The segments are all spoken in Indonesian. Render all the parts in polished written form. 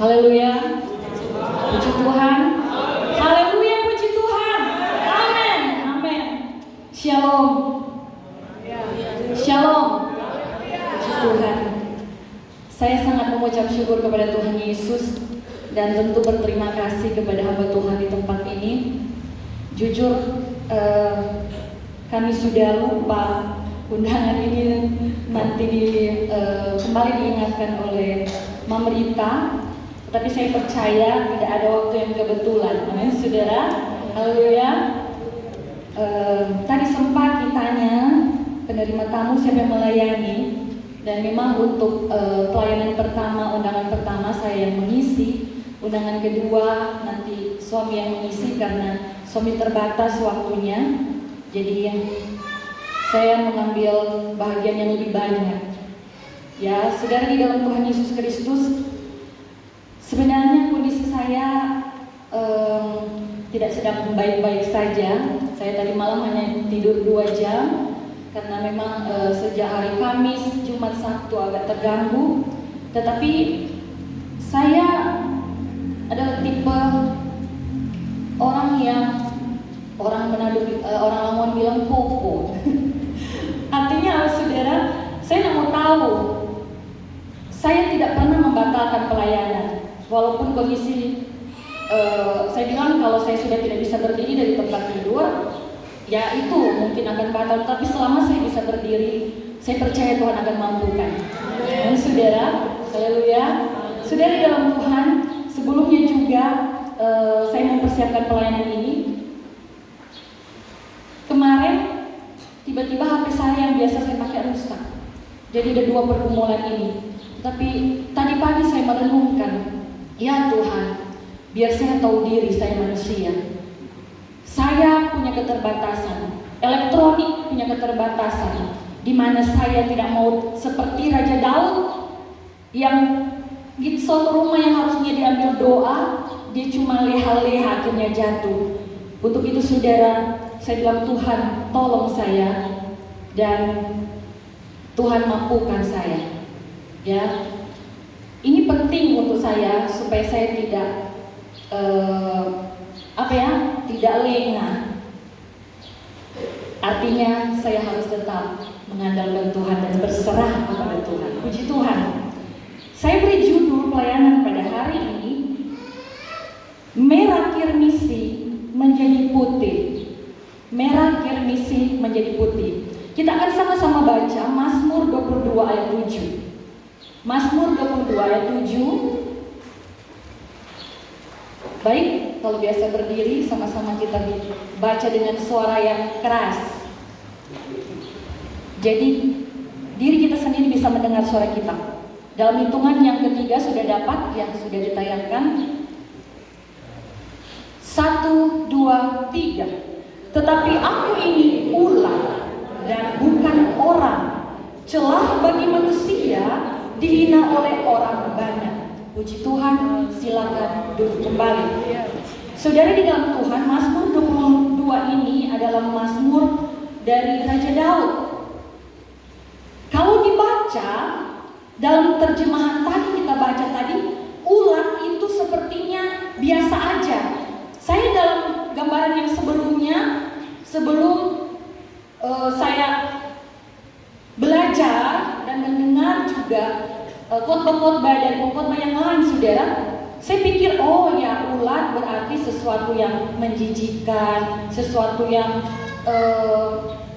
Haleluya. Puji Tuhan. Haleluya, puji Tuhan. Amin. Amin. Shalom. Shalom. Puji Tuhan. Saya sangat mengucap syukur kepada Tuhan Yesus dan tentu berterima kasih kepada hamba Tuhan di tempat ini. Jujur kami sudah lupa undangan ini nanti kembali diingatkan oleh Mama Rita, tapi saya percaya tidak ada waktu yang kebetulan. Amin, saudara. Haleluya. Tadi sempat ditanya penerima tamu siapa yang melayani, dan memang untuk pelayanan pertama, undangan pertama saya yang mengisi, undangan kedua nanti suami yang mengisi karena suami terbatas waktunya. Jadi saya mengambil bagian yang lebih banyak. Ya, saudara di dalam Tuhan Yesus Kristus, sebenarnya kondisi saya tidak sedang baik-baik saja. Saya tadi malam hanya tidur 2 jam karena memang sejak hari Kamis, Jumat, Sabtu agak terganggu. Tetapi saya adalah tipe orang yang orang Lamongan bilang popo. Artinya saudara, saya tidak mau tahu. Saya tidak pernah membatalkan pelayanan, walaupun kondisi saya bilang kalau saya sudah tidak bisa berdiri dari tempat tidur, ya itu mungkin akan batal. Tapi selama saya bisa berdiri, saya percaya Tuhan akan mampukan. Dan saudara, haleluya. Saudara di dalam Tuhan, sebelumnya juga saya mempersiapkan pelayanan ini. Kemarin tiba-tiba HP saya yang biasa saya pakai rusak. Jadi ada 2 pergumulan ini. Tapi tadi pagi saya merenungkan, ya Tuhan, biar saya tahu diri saya manusia. Saya punya keterbatasan, elektronik punya keterbatasan, di mana saya tidak mau seperti Raja Daud yang di suatu rumah yang harusnya diambil doa, dia cuma leha-leha akhirnya jatuh. Untuk itu saudara, saya bilang Tuhan tolong saya dan Tuhan mampukan saya. Ya, ini penting untuk saya supaya saya tidak tidak lengah. Artinya saya harus tetap mengandalkan Tuhan dan berserah kepada Tuhan. Puji Tuhan. Saya beri judul pelayanan pada hari ini, Merah Kirmisi menjadi putih. Merah Kirmisi menjadi putih. Kita akan sama-sama baca Mazmur 22 ayat 7. Mazmur 22 ayat 7. Baik, kalau biasa berdiri sama-sama kita baca dengan suara yang keras. Jadi diri kita sendiri bisa mendengar suara kita. Dalam hitungan yang ketiga sudah dapat, yang sudah ditayangkan. 1, 2, 3. Tetapi aku ini ular dan bukan orang, celah bagi manusia, dihina oleh orang banyak. Puji Tuhan, silakan duduk kembali. Saudara di dalam Tuhan, Mazmur 22 ini adalah Mazmur dari Raja Daud. Kalau dibaca dalam terjemahan tadi kita baca tadi, ular itu sepertinya biasa aja. Saya dalam gambaran yang sebelumnya, sebelum saya belajar dan mendengar juga khotbah-khotbah dan khotbah yang lain, saudara, saya pikir oh ya, ular berarti sesuatu yang menjijikkan, sesuatu yang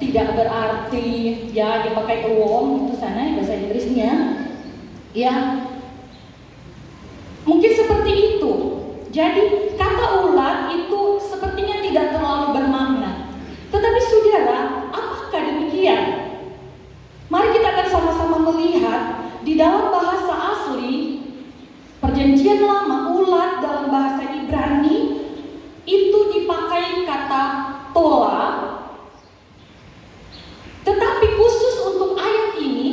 tidak berarti, ya dipakai worm itu sana bahasa Inggrisnya, ya mungkin seperti itu. Jadi kata ular itu sepertinya tidak terlalu bermakna. Tetapi saudara, apakah demikian? Mari kita akan sama-sama melihat di dalam bahasa asli Perjanjian Lama, ular dalam bahasa Ibrani itu dipakai kata tola. Tetapi khusus untuk ayat ini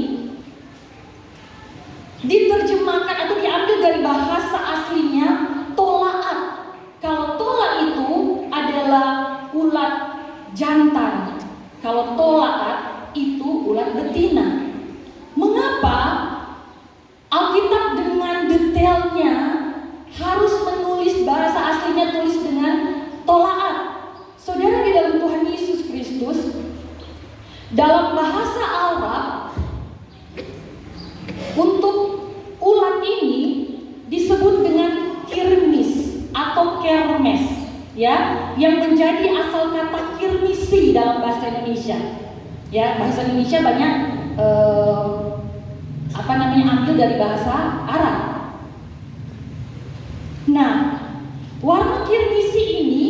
diterjemahkan atau diambil dari bahasa aslinya tolaat. Kalau tola itu adalah ulat jantan, kalau tolaat itu ulat betina. Mengapa Alkitab dengan detailnya ya, yang menjadi asal kata kirmisi dalam bahasa Indonesia. Ya, bahasa Indonesia banyak ambil dari bahasa Arab. Nah, warna kirmisi ini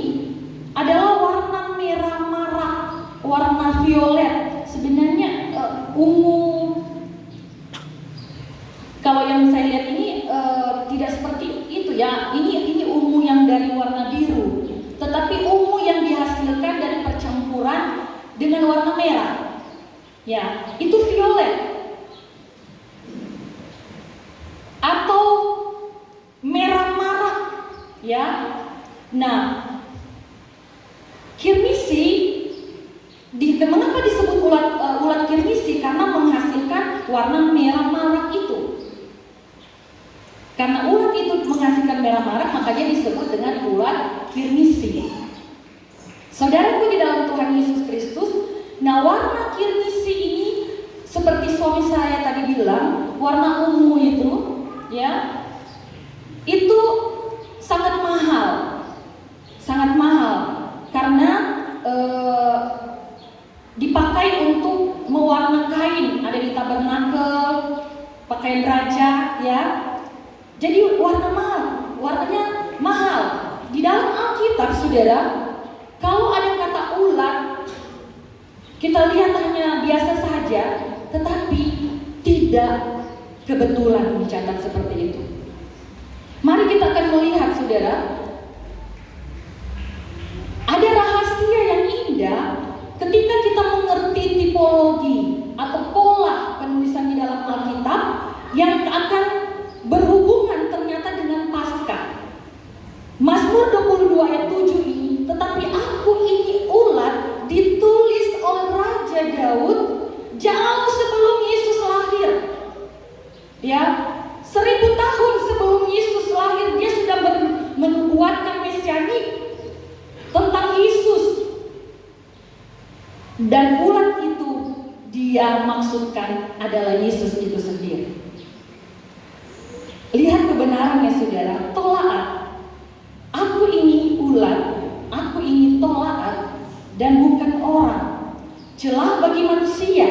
adalah warna merah marah, warna violet. Sebenarnya ungu. Kalau yang saya lihat ini tidak seperti itu ya. Ini ungu yang dari warna biru, tetapi ungu yang dihasilkan dari percampuran dengan warna merah. Ya, itu violet atau merah marah, ya. Nah, kirmisi mengapa disebut ulat kirmisi? Karena menghasilkan warna merah marah itu. Karena ulat itu menghasilkan merah marah, makanya disebut dengan ulat kirmisi. Saudaraku di dalam Tuhan Yesus Kristus, nah warna kirmisi ini seperti suami saya tadi bilang, warna ungu itu, ya, itu sangat mahal karena dipakai untuk mewarna kain, ada di tabernakel, pakaian raja, ya. Jadi warnanya mahal. Di dalam Alkitab, saudara, kalau ada kata ulat, kita lihat hanya biasa saja, tetapi tidak kebetulan dicatat seperti itu. Mari kita akan melihat, saudara, ada rahasia yang indah ketika kita mengerti tipologi atau pola penulisan di dalam Alkitab yang akan berhubungan ternyata dengan Paskah. Mazmur 22 ayat 7 ini, tetapi aku ini ulat ditulis oleh Raja Daud jauh sebelum Yesus lahir. Ya, 1000 tahun sebelum Yesus lahir dia sudah menubuatkan mesianik tentang Yesus. Dan ulat itu dia maksudkan adalah Yesus itu sendiri. Lihat kebenarannya, saudara. Tolaat. Aku ini ulat, aku ini tolaat dan bukan orang. Celah bagi manusia,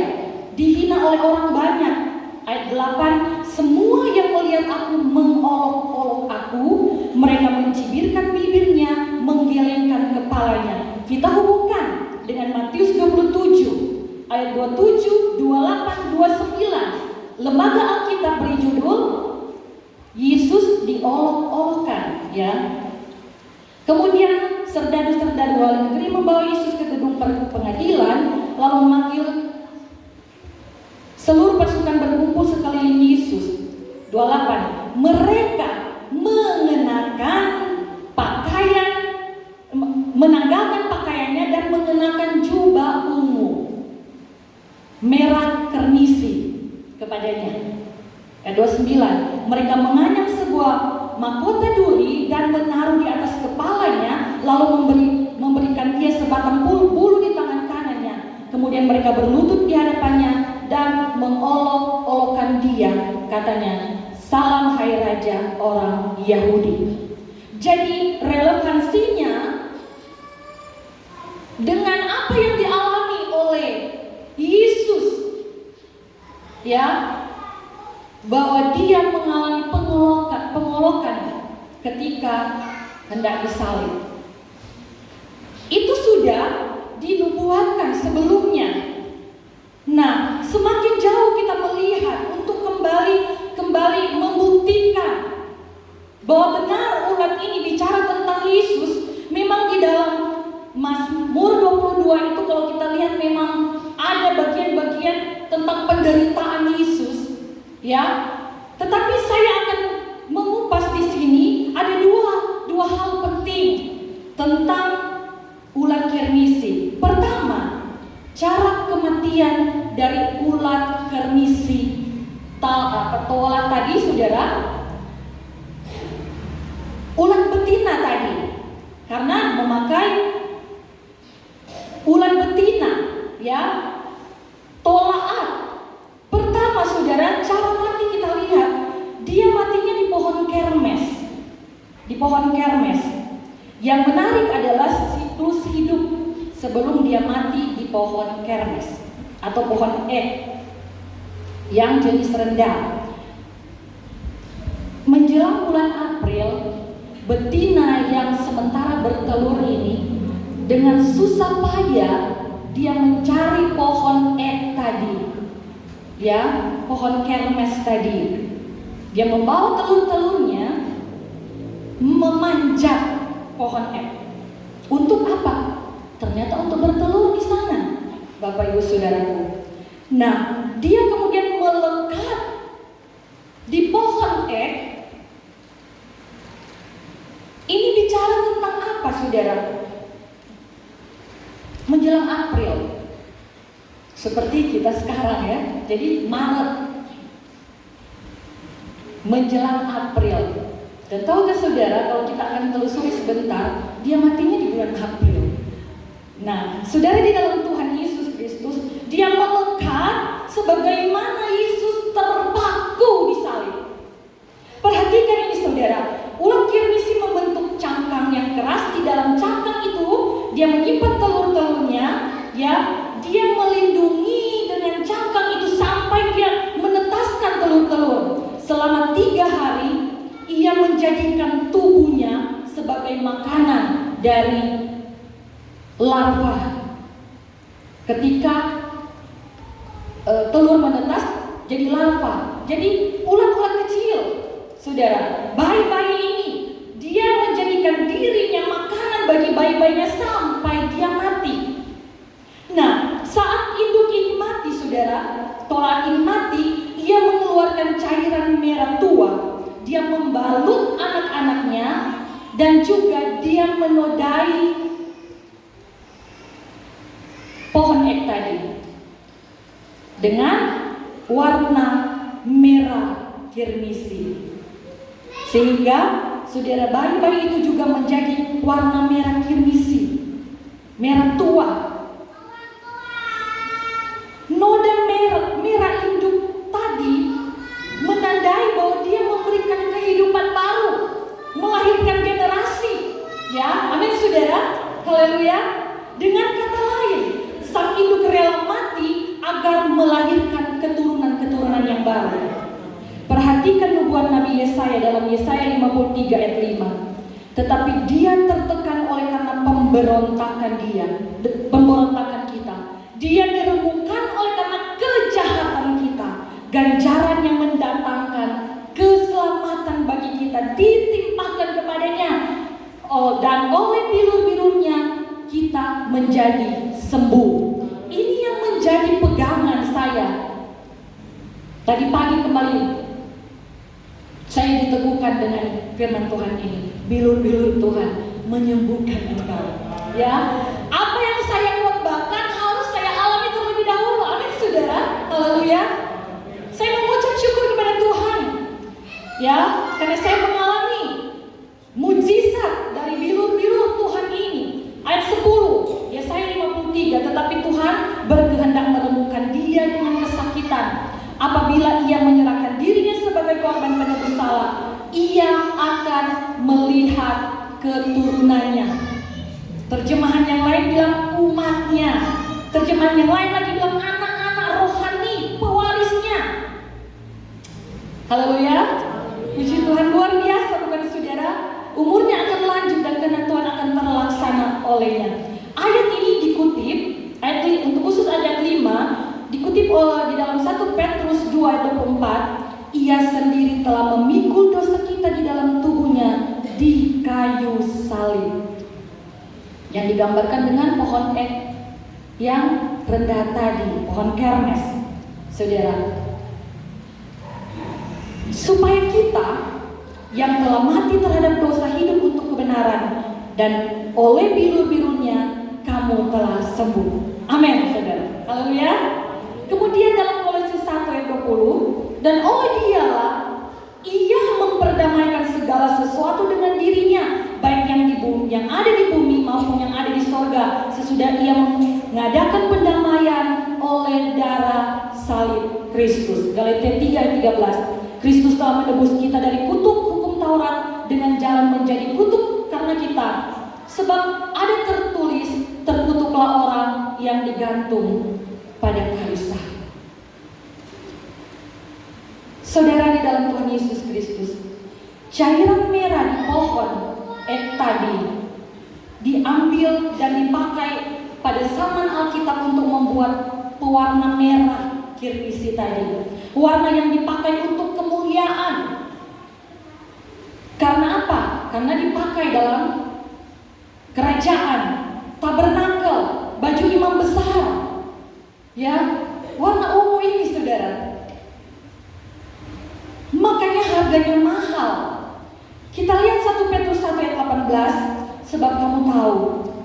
dihina oleh orang banyak. Ayat 8, semua yang melihat aku mengolok-olok aku, mereka mencibirkan bibirnya, menggelengkan kepalanya. Kita hubungkan dengan Matius 27 ayat 27, 28, 29. Lembaga Alkitab beri judul Yesus diolok-olokkan, ya. Kemudian serdadu-serdadu wali negeri membawa Yesus ke gedung pengadilan, lalu memanggil seluruh pasukan berkumpul sekeliling Yesus. 28. Mereka mengenakan pakaian, menanggalkan pakaiannya dan mengenakan jubah ungu merah kermisi kepadanya. Ayat 29. Mereka menganyam sebuah mahkota duri dan menaruh di atas kepalanya, lalu memberikan dia sebatang bulu di tangan kanannya. Kemudian mereka berlutut di hadapannya dan mengolok-olokkan dia, katanya, salam hai Raja orang Yahudi. Jadi relevansinya dengan apa yang dialami oleh Yesus, ya, bahwa dia mengalami pengolokan ketika hendak disalib. Itu sudah dinubuatkan sebelumnya. Nah, semakin jauh kita melihat untuk kembali membuktikan bahwa benar ulat ini bicara tentang Yesus. Memang di dalam Mazmur 22 itu kalau kita lihat memang ada bagian-bagian tentang penderitaan Yesus. Ya, tetapi saya akan mengupas di sini ada dua hal penting tentang ulat kermisi. Pertama, cara kematian dari ulat kermisi tolat tadi, saudara, ulat betina tadi, karena memakai ulat betina, ya, tolaat. Pertama, saudara, cara mati kita lihat, dia matinya di pohon kermes. Di pohon kermes. Yang menarik adalah siklus hidup sebelum dia mati di pohon kermes atau pohon ek yang jenis rendah. Menjelang bulan April, betina yang sementara bertelur ini dengan susah payah dia mencari pohon ek tadi, ya, pohon kermes tadi. Dia membawa telur-telurnya memanjat pohon ek. Untuk apa? Ternyata untuk bertelur di sana, Bapak Ibu Saudaraku. Nah, dia kemudian melekat di pohon ek. Ini bicara tentang apa, saudara? Menjelang April, seperti kita sekarang ya. Jadi Maret, menjelang April. Dan tahukah saudara, kalau kita akan telusuri sebentar, dia matinya di bulan April. Nah, saudara, di dalam Tuhan Yesus Kristus, dia melekat sebagaimana Yesus terpaku di salib. Perhatikan ini, saudara. Ulat kirmisi membentuk cangkang yang keras. Di dalam cangkang itu dia menyimpan telur-telurnya, ya. Dia melindungi dengan cangkang itu sampai dia menetaskan telur-telur. Selama 3 hari ia menjadikan tubuhnya sebagai makanan dari larva. Ketika telur menetas jadi larva, jadi ulat-ulat kecil. Saudara, bayi-bayi ini dia menjadikan dirinya makanan bagi bayi-bayinya sampai dia mati. Nah, saat induk ini mati, saudara, tolat ini mati, ia mengeluarkan cairan merah tua. Dia membalut anak-anaknya dan juga dia menodai pohon ek tadi dengan warna merah kirmisi. Sehingga saudara, bayi-bayi itu juga menjadi warna merah kirmisi, merah tua. Noda merah induk tadi menandai bahwa dia memberikan kehidupan baru, melahirkan generasi. Ya, amin saudara, haleluya. Dengan kata lain, sang induk rela mati agar melahirkan keturunan-keturunan yang baru. Perhatikan nubuat Nabi Yesaya dalam Yesaya 53 ayat 5. Tetapi dia tertekan oleh karena pemberontakan kita. Dia diremukkan oleh karena kejahatan kita. Ganjaran yang mendatangkan keselamatan bagi kita ditimpakan kepadanya. Dan oleh bilur-bilurnya kita menjadi sembuh. Ini yang menjadi pegangan saya. Tadi pagi kembali saya diteguhkan dengan firman Tuhan ini. Bilur-bilur Tuhan menyembuhkan engkau. Ya, apa yang saya khotbahkan harus saya alami terlebih dahulu. Amin saudara, haleluya. Saya mengucap syukur kepada Tuhan, ya, karena saya mengalami mujizat dari bilur-bilur Tuhan ini. Ayat 10, Yesaya 53. Tetapi Tuhan berkehendak meremukkan dia dengan kesakitan. Apabila ia menyerahkan dirinya sebagai korban penebus salah, ia akan melihat keturunannya. Terjemahan yang lain bilang umatnya. Terjemahan yang lain lagi bilang anak-anak rohani, pewarisnya. Haleluya. Puji Tuhan, luar biasa bukan saudara? Umurnya akan lanjut dan kehendak Tuhan akan terlaksana olehnya. Ayat ini dikutip, untuk khusus ayat 5, dikutip di dalam 1 Petrus 2 ayat 24. Ia sendiri telah memikul dosa kita di dalam tubuhnya di kayu salib. Yang digambarkan dengan pohon ek yang rendah tadi, pohon kermes, saudara. Supaya kita yang telah mati terhadap dosa hidup untuk kebenaran, dan oleh bilur-bilurnya kamu telah sembuh. Amin, saudara. Haleluya. Kemudian dalam Kolose 1 ayat 20, dan oleh dialah ia memperdamaikan segala sesuatu dengan dirinya, baik yang di bumi, yang ada di bumi maupun yang ada di sorga, sesudah ia mengadakan pendamaian oleh darah salib Kristus. Galatia 3 ayat 13. Kristus telah menebus kita dari kutuk hukum Taurat dengan jalan menjadi kutuk karena kita Sebab ada tertulis, terkutuklah orang yang digantung pada kayu salib. Saudara di dalam Tuhan Yesus Kristus, cairan merah di pohon tadi diambil dan dipakai pada zaman Alkitab untuk membuat pewarna merah kirmisi tadi. Warna yang dipakai untuk kemuliaan. Karena apa? Karena dipakai dalam kerajaan, tabernakel, baju imam besar. Ya, warna ungu ini saudara. Makanya harganya mahal. Kita lihat 1 Petrus 1 ayat 18, sebab kamu tahu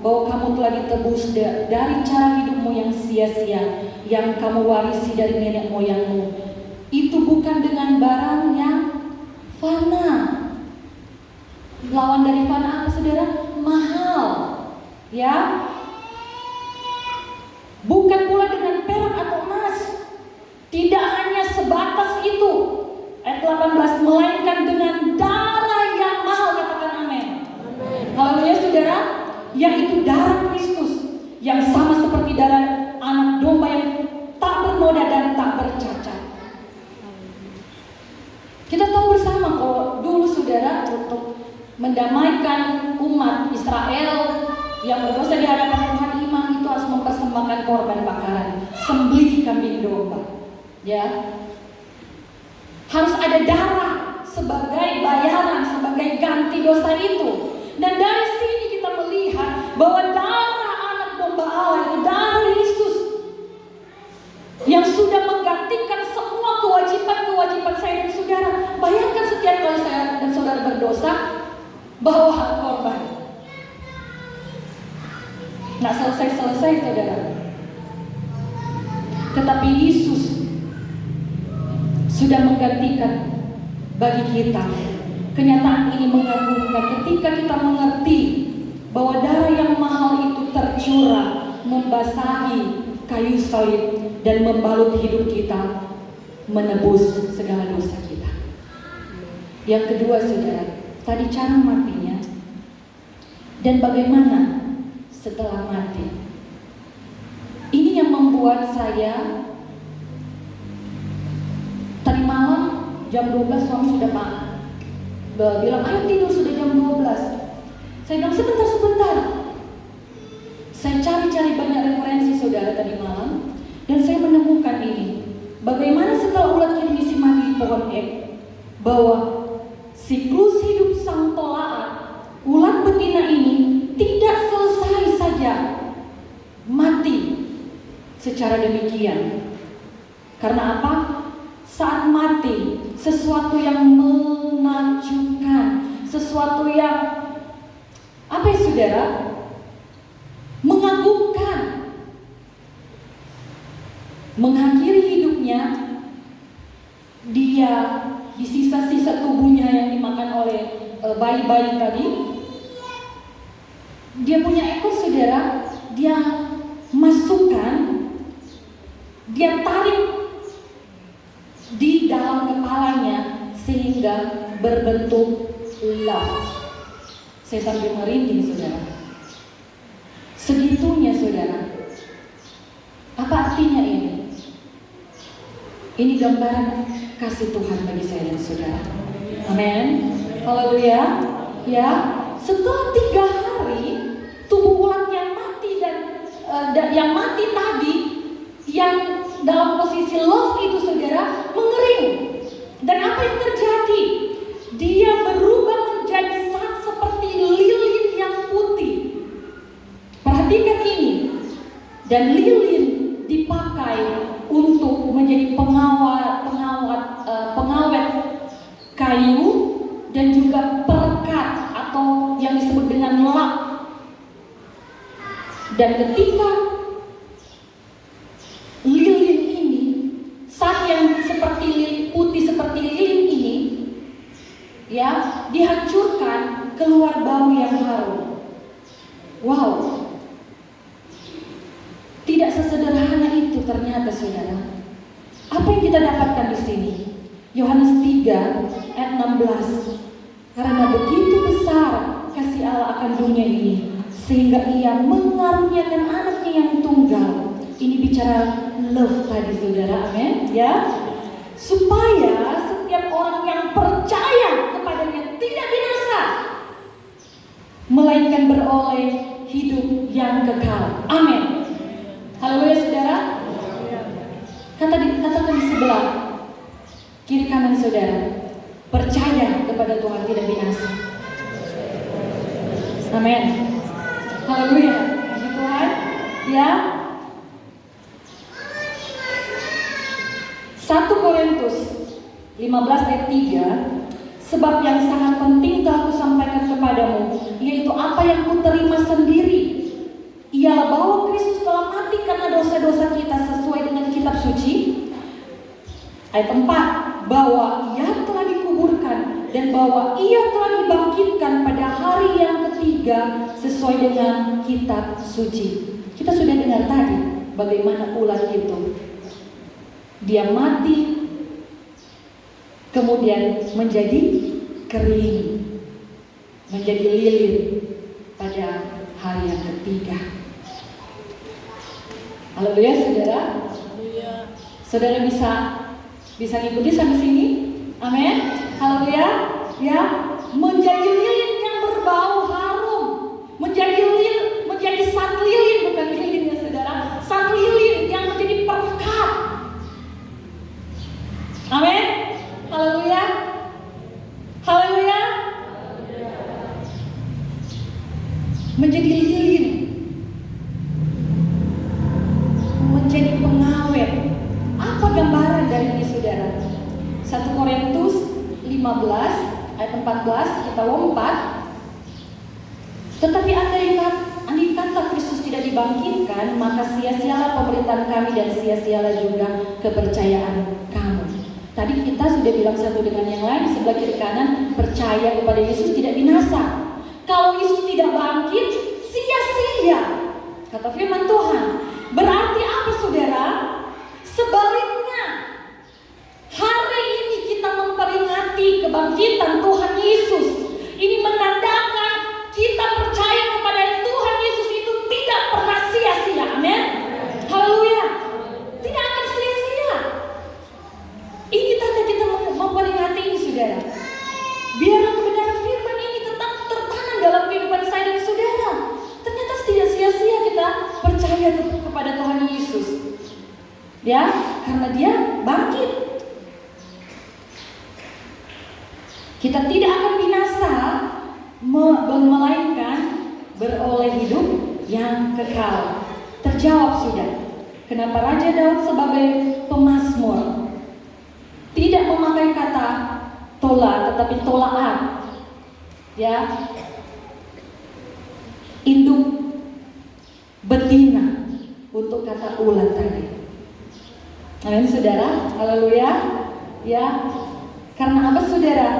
bahwa kamu telah ditebus dari cara hidupmu yang sia-sia, yang kamu warisi dari nenek moyangmu. Itu bukan dengan barang yang fana. Lawan dari fana apa saudara? Mahal. Ya. Bukan pula dengan perak atau emas. Tidak hanya sebatas itu. Ayat 18, melainkan dengan darah yang mahal, katakan amin. Haleluya saudara, yaitu darah Kristus yang sama seperti darah anak domba yang tak bernoda dan tak bercacat. Kita tahu bersama kalau dulu saudara, untuk mendamaikan umat Israel yang berdosa di hadapan Tuhan, imam itu harus mempersembahkan korban bakaran, sembelih kambing domba. Ya, harus ada darah sebagai bayaran, sebagai ganti dosa itu. Dan dari sini kita melihat bahwa darah anak domba Allah itu, darah Yesus, yang sudah menggantikan semua kewajiban-kewajiban saya dan saudara. Bayangkan setiap kali saya dan saudara berdosa, bawa korban. Nggak selesai-selesai saudara. Tetapi Yesus sudah menggantikan bagi kita. Kenyataan ini mengagumkan ketika kita mengerti bahwa darah yang mahal itu tercurah, membasahi kayu salib dan membalut hidup kita, menebus segala dosa kita. Yang kedua saudara, tadi cara matinya dan bagaimana setelah mati. Ini yang membuat saya tadi malam jam 12 suami sudah bilang, ayo tidur, sudah jam 12. Saya bilang sebentar. Saya cari-cari banyak referensi saudara tadi malam, dan saya menemukan ini. Bagaimana setelah ulat kirmisi mati di pohon ek, bahwa siklus hidup sang tolaat, ulat betina ini tidak selesai saja mati secara demikian. Karena apa? Saat mati, sesuatu yang menakjubkan, sesuatu yang apa ya saudara? Mengagumkan. Mengakhiri hidupnya, dia di sisa-sisa tubuhnya yang dimakan oleh bayi-bayi tadi, dia punya ekor saudara, dia masukkan, dia tarik di dalam kepalanya sehingga berbentuk love. Saya sambil merinding saudara. Segitunya saudara. Apa artinya ini? Ini gambaran kasih Tuhan bagi saya dan saudara. Amin. Haleluya. Ya, setelah 3 hari tubuh ulat yang mati dan yang mati tadi, yang dalam posisi love itu saudara, mengering. Dan apa yang terjadi? Dia berubah menjadi seperti lilin yang putih. Perhatikan ini. Dan lilin dipakai untuk menjadi pengawet kayu dan juga perekat atau yang disebut dengan lak. Dan ketika lilin ini, saat yang seperti putih seperti lilin ini, ya, dihancurkan, keluar bau yang harum. Wow, tidak sesederhana itu ternyata saudara. Apa yang kita dapatkan di sini? Yohanes 3 ayat 16. Karena begitu besar kasih Allah akan dunia ini, sehingga ia mengaruniakan anaknya yang tunggal. Ini bicara love tadi saudara, amin ya. Supaya setiap orang yang percaya kepadanya tidak binasa, melainkan beroleh hidup yang kekal. Amin. Haleluya saudara. Katakan di sebelah kiri kanan saudara, percaya kepada Tuhan tidak binasa. Amin. Haleluya. Puji Tuhan. Ya. 1 Korintus 15 ayat 3, sebab yang sangat penting telah kusampaikan kepadamu, yaitu apa yang kuterima sendiri, ialah bahwa Kristus telah mati karena dosa-dosa kita sesuai dengan kitab suci. Ayat 4, bahwa ia telah dikuburkan dan bahwa ia telah dibangkitkan pada hari yang ketiga sesuai dengan kitab suci. Kita sudah dengar tadi bagaimana ulat itu. Dia mati, kemudian menjadi kering, menjadi lilin pada hari yang ketiga. Haleluya saudara. Saudara bisa ngikuti sampai sini? Amin. Haleluya. Ya, menjadi lilin yang berbau harum, menjadi sat lilin, bukan lilin ya saudara, sat lilin yang menjadi pekat. Amin. Haleluya. Haleluya. Menjadi lilin, menjadi pengawet. Apa gambaran dari ini saudara? 1 Korintus 15 ayat 14 kita lompat. Tetapi andai kata Kristus tidak dibangkitkan, maka sia-sialah pemberitaan kami dan sia-sialah juga kepercayaan kamu. Tadi kita sudah bilang satu dengan yang lain, sebelah kiri kanan, percaya kepada Yesus tidak binasa. Kalau Yesus tidak bangkit, sia-sia, kata firman Tuhan. Berarti apa saudara? Sebaliknya, hari ini kita memperingati kebangkitan Tuhan Yesus. Ini menandakan kita percaya kepada Tuhan Yesus itu tidak pernah sia-sia. Amin. Haleluya. Tidak akan sia-sia. Ini tanda kita memperingati ini saudara. Biarlah kebenaran firman ini tetap tertanam dalam kehidupan saya dan saudara. Ternyata tidak sia-sia kita percaya kepada Tuhan Yesus. Ya, karena dia bangkit. Kita tidak akan binasa, melainkan beroleh hidup yang kekal. Terjawab sudah. Kenapa Raja Daud sebagai pemazmur tidak memakai kata tola, tetapi tolaat. Ya, induk betina untuk kata ulat tadi. Amin saudara. Haleluya. Ya, karena apa saudara?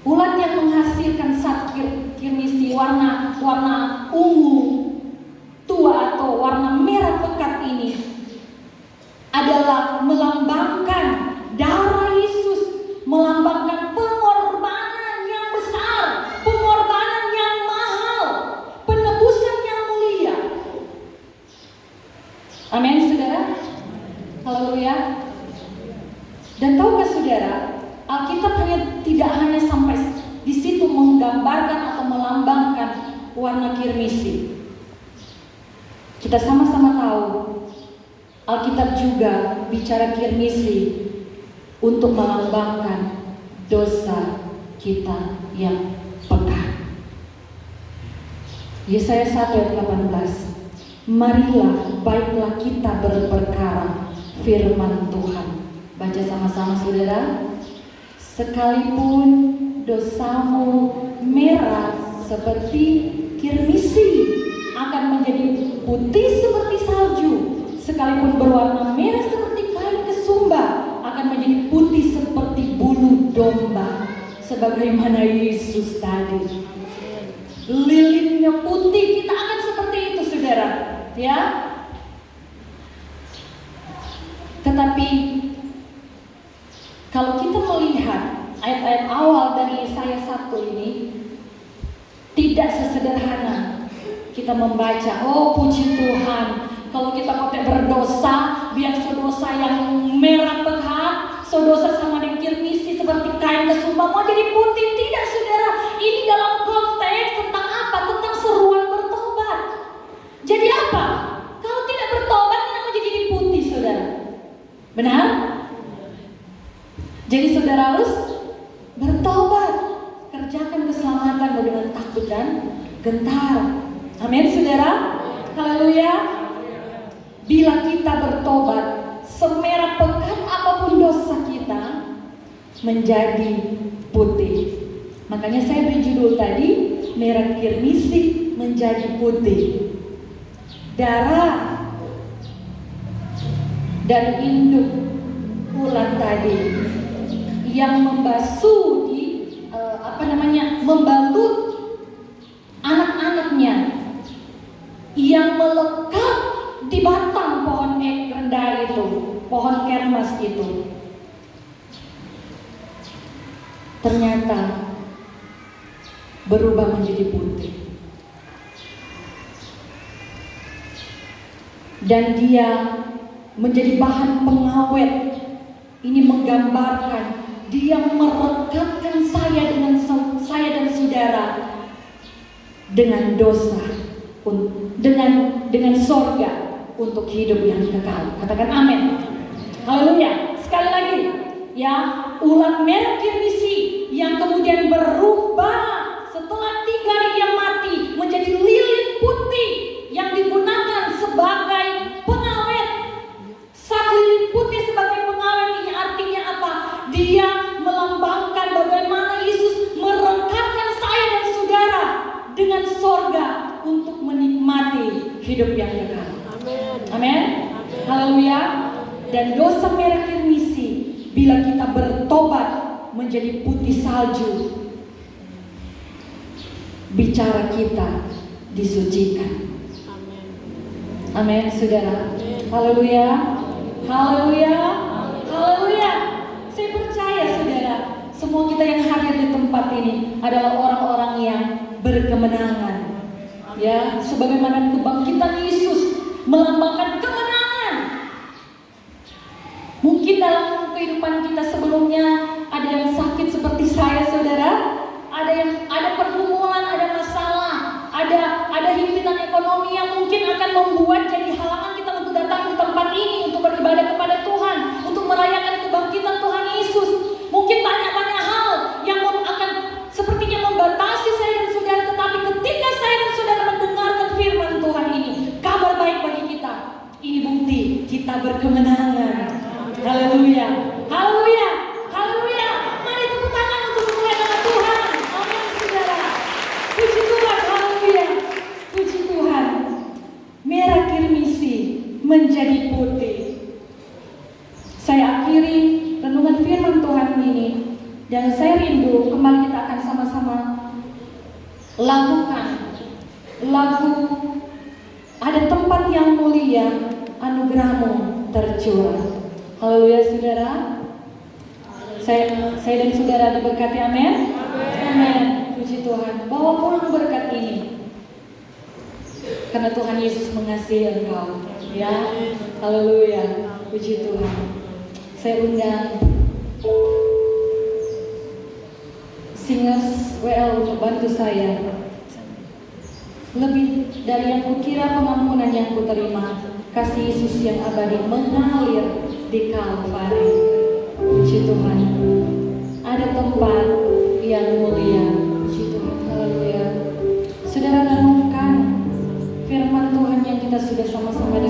Ulat yang menghasilkan zat kirmisi warna ungu tua atau warna merah pekat ini adalah melambangkan darah Yesus, melambangkan pengorbanan yang besar, pengorbanan yang mahal, penebusan yang mulia. Amin saudara. Haleluya. Dan tahukah saudara, Alkitab tidak hanya sampai di situ menggambarkan atau melambangkan warna kirmisi. Kita sama-sama tahu Alkitab juga bicara kirmisi untuk melambangkan dosa kita yang pekat. Yesaya 1 ayat 18. Marilah baiklah kita berperkara firman Tuhan. Baca sama-sama saudara. Sekalipun dosamu merah seperti kirmisi, akan menjadi putih seperti salju. Sekalipun berwarna merah seperti kain kesumba, akan menjadi putih seperti bulu domba. Sebagaimana Yesus tadi, lilinnya putih, kita akan seperti itu saudara. Ya. Tetapi kalau kita melihat ayat-ayat awal dari Yesaya 1 ini, Tidak sesederhana kita membaca, oh puji Tuhan, kalau kita pakai berdosa, biar dosa yang merah pekat, dosa sama dengan kirmisi seperti kain kesumpah mau jadi putih. Tidak saudara, ini dalam konteks tentang apa? Tentang seruan bertobat. Jadi apa? Kalau tidak bertobat, kenapa jadi putih saudara? Benar? Jadi saudara harus bertobat, kerjakan keselamatan dengan takut dan gentar. Amin saudara. Haleluya. Bila kita bertobat, semerah pekat apapun dosa kita menjadi putih. Makanya saya beri judul tadi, merah kirmisi menjadi putih. Darah dari induk ulat tadi yang membasuh membalut anak-anaknya, yang melekat di batang pohon rendah itu, pohon kermas itu, ternyata berubah menjadi putih. Dan dia menjadi bahan pengawet. Ini menggambarkan dia merekatkan saya dan saudara dengan dosa, dengan sorga untuk hidup yang kekal. Katakan amin. Haleluya. Sekali lagi, ya, ulat merah kirmisi yang kemudian berubah setelah 3 hari dia mati menjadi lilin putih yang digunakan sebagai pengawet. Saat lilin putih sebagai pengawet ini artinya apa? Dia melambangkan bagaimana Yesus merekatkan saya dan saudara dengan sorga untuk menikmati hidup yang kekal. Amin. Haleluya. Dan dosa merah kirmisi, bila kita bertobat, menjadi putih salju. Bicara kita disucikan. Amin, saudara. Haleluya. Haleluya. Haleluya. Saya percaya saudara, semua kita yang hadir di tempat ini adalah orang-orang yang berkemenangan. Ya, sebagaimana kebangkitan Yesus melambangkan kemenangan. Mungkin dalam kehidupan kita sebelumnya ada yang sakit seperti saya saudara, ada pergumulan, ada masalah, ada himpitan ekonomi yang mungkin akan membuat jadi halangan kita untuk datang ke tempat ini untuk beribadah kepada Tuhan, untuk merayakan kebangkitan Tuhan Yesus. Mungkin banyak-banyak hal yang akan sepertinya membatasi saya dan saudara, tetapi ketika saya dan saudara mendengarkan firman Tuhan ini, kabar baik bagi kita. Ini bukti kita berkemenangan. Haleluya. Haleluya. Haleluya. Mari tepuk tangan untuk memuliakan Tuhan. Amin saudara. Puji Tuhan. Haleluya. Puji Tuhan. Merah kirmisi menjadi putih. Saya akhiri renungan firman Tuhan ini, dan saya rindu kembali kita akan sama-sama lakukan lagu Ada Tempat Yang Mulia, Anugerahmu Tercurah. Haleluya saudara. Saya dan saudara diberkati, amin. Amin. Puji Tuhan. Bawa pulang berkat ini, karena Tuhan Yesus mengasihi engkau. Ya. Haleluya. Puji Tuhan. Saya undang singers WL untuk bantu saya. Lebih dari yang kukira, pengampunan yang kuterima, kasih Yesus yang abadi mengalir di Kalvari. Puji Tuhan. Ada tempat yang mulia. Puji Tuhan. Haleluya. Saudara, renungkan firman Tuhan yang kita sudah sama-sama